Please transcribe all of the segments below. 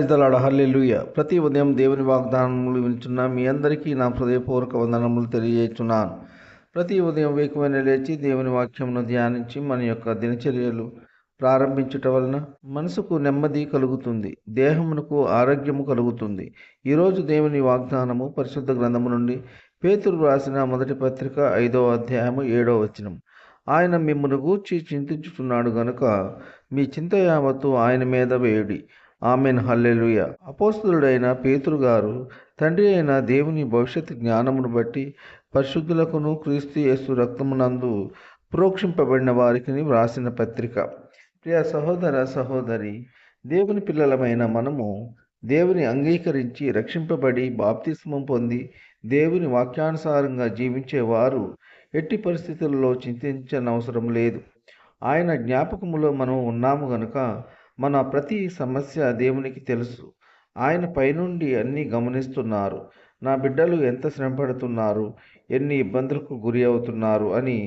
Praise the lord, హల్లెలూయా. ప్రతి ఉదయం దేవుని వాగ్దానములు వింటున్న మీ అందరికీ నా హృదయపూర్వక వందనములు తెలియజేస్తున్నాను. ప్రతి ఉదయం వేకువనే లేచి దేవుని వాక్యమును ధ్యానించి మన యొక్క దినచర్యలు ప్రారంభించుట వలన మనసుకు నెమ్మది కలుగుతుంది, దేహమునకు ఆరోగ్యము కలుగుతుంది. ఈరోజు దేవుని వాగ్దానము పరిశుద్ధ గ్రంథము నుండి పేతురు రాసిన మొదటి పత్రిక 5వ అధ్యాయము 7వ వచనం. ఆయన మిమ్మును గూర్చి చింతించుచున్నాడు గనుక మీ చింత యావత్తు ఆయన మీద వేయుడి. ఆమెన్, హల్లెలూయా. అపోస్తలుడైన పేతురు గారు తండ్రి అయిన దేవుని భవిష్యత్ జ్ఞానమును బట్టి పరిశుద్ధులకును క్రీస్తు యేసు రక్తమునందు ప్రోక్షింపబడిన వారికి వ్రాసిన పత్రిక. ప్రియ సహోదర సహోదరి, దేవుని పిల్లలమైన మనము దేవుని అంగీకరించి రక్షింపబడి బాప్తిస్మం పొంది దేవుని వాక్యానుసారంగా జీవించేవారు ఎట్టి పరిస్థితుల్లో చింతించనవసరం లేదు. ఆయన జ్ఞాపకములో మనం ఉన్నాము గనుక మన ప్రతి సమస్య దేవునికి తెలుసు. ఆయన పైనుండి అన్నీ గమనిస్తున్నారు. నా బిడ్డలు ఎంత శ్రమపడుతున్నారు, ఎన్ని ఇబ్బందులకు గురి అవుతున్నారు అని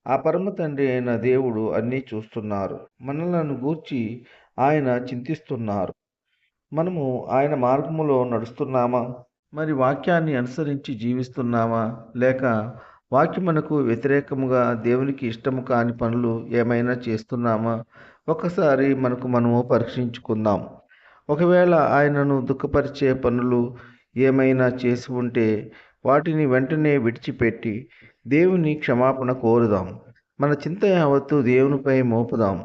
ఆ పరమ తండ్రి అయిన దేవుడు అన్నీ చూస్తున్నారు. మనలను గూర్చి ఆయన చింతిస్తున్నారు. మనము ఆయన మార్గములో నడుస్తున్నామా? మరి వాక్యాన్ని అనుసరించి జీవిస్తున్నామా? లేక వాక్యమునకు వ్యతిరేకముగా దేవునికి ఇష్టము కాని పనులు ఏమైనా చేస్తున్నామా? ఒకసారి మనము పరీక్షించుకుందాం. ఒకవేళ ఆయనను దుఃఖపరిచే పనులు ఏమైనా చేసి ఉంటే వాటిని వెంటనే విడిచిపెట్టి దేవుని క్షమాపణ కోరుదాం. మన చింత యావత్తు దేవునిపై మోపుదాం.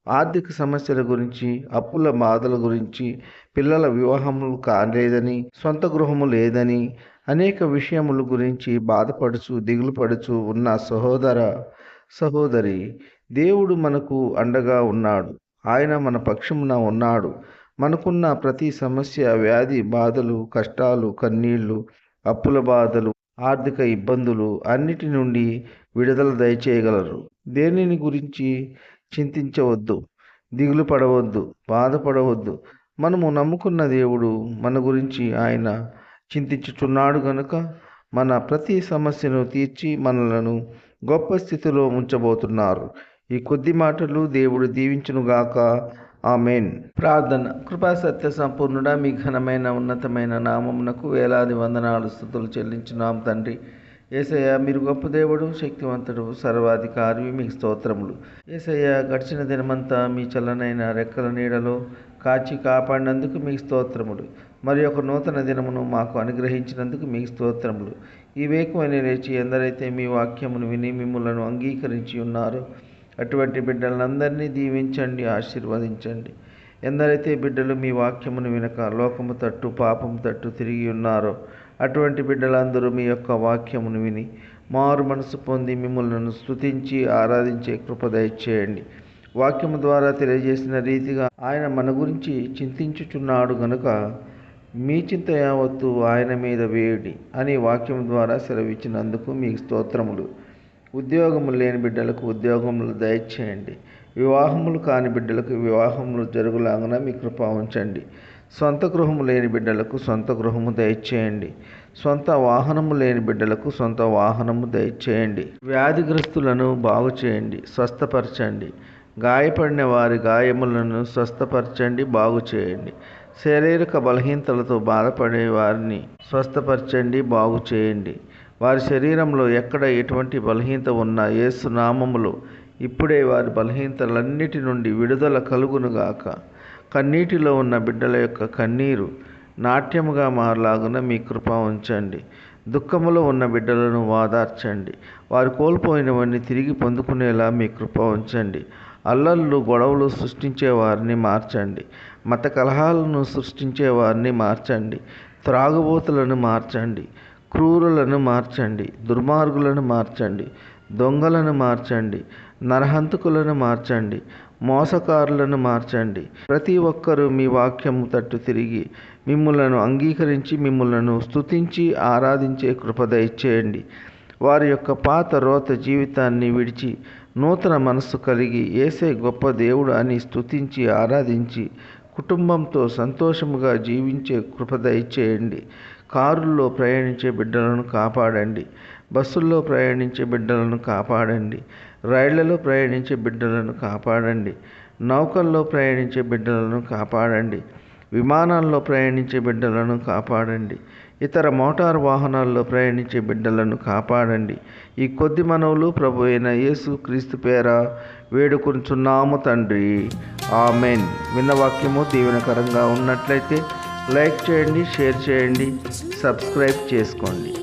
ఆర్థిక సమస్యల గురించి, అప్పుల బాధల గురించి, పిల్లల వివాహములు కాలేదని, సొంత గృహము లేదని, అనేక విషయముల గురించి బాధపడుచు దిగులు పడుచు ఉన్న సహోదర సహోదరి, దేవుడు మనకు అండగా ఉన్నాడు. ఆయన మన పక్షమున ఉన్నాడు. మనకున్న ప్రతి సమస్య, వ్యాధి, బాధలు, కష్టాలు, కన్నీళ్లు, అప్పుల బాధలు, ఆర్థిక ఇబ్బందులు అన్నిటి నుండి విడుదల దయచేయగలరు. దేనిని గురించి చింతించవద్దు, దిగులు పడవద్దు, బాధపడవద్దు. మనము నమ్ముకున్న దేవుడు మన గురించి ఆయన చింతించుచున్నాడు గనుక మన ప్రతి సమస్యను తీర్చి మనలను గొప్ప స్థితిలో ఉంచబోతున్నారు. ఈ కొద్ది మాటలు దేవుడు దీవించునుగాక. ఆమెన్. ప్రార్థన. కృపా సత్య సంపూర్ణుడా, మీ ఘనమైన ఉన్నతమైన నామమునకు వేలాది వందనాలు స్తుతులు చెల్లించున్నాం తండ్రి. యేసయ్య, మీరు గొప్ప దేవుడు, శక్తివంతుడు, సర్వాధికారి, మీకు స్తోత్రములు. యేసయ్య, గడిచిన దినమంతా మీ చల్లనైన రెక్కల నీడలో కాచి కాపాడినందుకు మీకు స్తోత్రములు. మరి ఒక నూతన దినమును మాకు అనుగ్రహించినందుకు మీకు స్తోత్రములు. ఈ వేకువని లేచి ఎందరైతే మీ వాక్యమును విని మిమ్ములను అంగీకరించి ఉన్నారో అటువంటి బిడ్డలందరినీ దీవించండి, ఆశీర్వదించండి. ఎందరైతే బిడ్డలు మీ వాక్యమును వినక లోకము తట్టు పాపము తట్టు తిరిగి ఉన్నారో అటువంటి బిడ్డలందరూ మీ యొక్క వాక్యమును విని మారు మనసు పొంది మిమ్మల్ని స్తుతించి ఆరాధించే కృప దయచేయండి. వాక్యము ద్వారా తెలియజేసిన రీతిగా ఆయన మన గురించి చింతించుచున్నాడు గనుక మీ చింత యావత్తు ఆయన మీద వేయుడి అని వాక్యం ద్వారా సెలవిచ్చినందుకు మీకు స్తోత్రములు. ఉద్యోగములు లేని బిడ్డలకు ఉద్యోగములు దయచేయండి. వివాహములు కాని బిడ్డలకు వివాహములు జరుగులాగన మీ కృప ఉంచండి. సొంత గృహము లేని బిడ్డలకు సొంత గృహము దయచేయండి. సొంత వాహనము లేని బిడ్డలకు సొంత వాహనము దయచేయండి. వ్యాధిగ్రస్తులను బాగు చేయండి, స్వస్థపరచండి. గాయపడిన వారి గాయములను స్వస్థపరచండి, బాగు చేయండి. శారీరక బలహీనతలతో బాధపడే వారిని స్వస్థపరచండి, బాగు చేయండి. వారి శరీరంలో ఎక్కడ ఎటువంటి బలహీనత ఉన్నా యేసు నామములో ఇప్పుడే వారి బలహీనతలన్నిటి నుండి విడుదల కలుగునుగాక. కన్నీటిలో ఉన్న బిడ్డల యొక్క కన్నీరు నాట్యముగా మారలాగున మీ కృప ఉంచండి. దుఃఖములో ఉన్న బిడ్డలను వాదార్చండి. వారు కోల్పోయినవన్నీ తిరిగి పొందుకునేలా మీ కృప ఉంచండి. అల్లర్లు, గొడవలు సృష్టించే వారిని మార్చండి. మత కలహాలను సృష్టించే వారిని మార్చండి. త్రాగుబోతులను మార్చండి. క్రూరులను మార్చండి. దుర్మార్గులను మార్చండి. దొంగలను మార్చండి. నరహంతకులను మార్చండి. మోసకారులను మార్చండి. ప్రతి ఒక్కరూ మీ వాక్యము తట్టు తిరిగి మిమ్ములను అంగీకరించి మిమ్ములను స్తుతించి ఆరాధించే కృప దయచేయండి. వారి యొక్క పాత రోత జీవితాన్ని విడిచి నూతన మనస్సు కలిగి యేసే గొప్ప దేవుడు అని స్తుతించి ఆరాధించి కుటుంబంతో సంతోషముగా జీవించే కృప దయచేయండి. కారుల్లో ప్రయాణించే బిడ్డలను కాపాడండి. బస్సుల్లో ప్రయాణించే బిడ్డలను కాపాడండి. రైళ్లలో ప్రయాణించే బిడ్డలను కాపాడండి. నౌకల్లో ప్రయాణించే బిడ్డలను కాపాడండి. విమానాల్లో ప్రయాణించే బిడ్డలను కాపాడండి. ఇతర మోటారు వాహనాల్లో ప్రయాణించే బిడ్డలను కాపాడండి. ఈ కొద్ది మనవులు ప్రభు అయిన యేసు క్రీస్తు పేర వేడుకొనుచున్నాము తండ్రి. ఆమెన్. విన్న వాక్యము దీవెనకరంగా ఉన్నట్లయితే లైక్ చేయండి, షేర్ చేయండి, సబ్స్క్రైబ్ చేసుకోండి.